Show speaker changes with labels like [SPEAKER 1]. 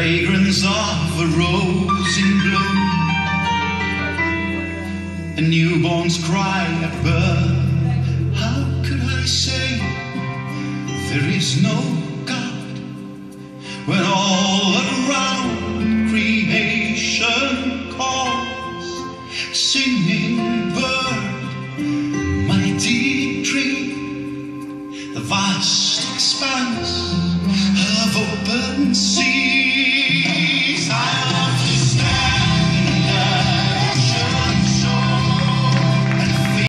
[SPEAKER 1] fragrance of a rose in bloom, a newborn's cry at birth. How could I say there is no God when all around creation calls, singing birds?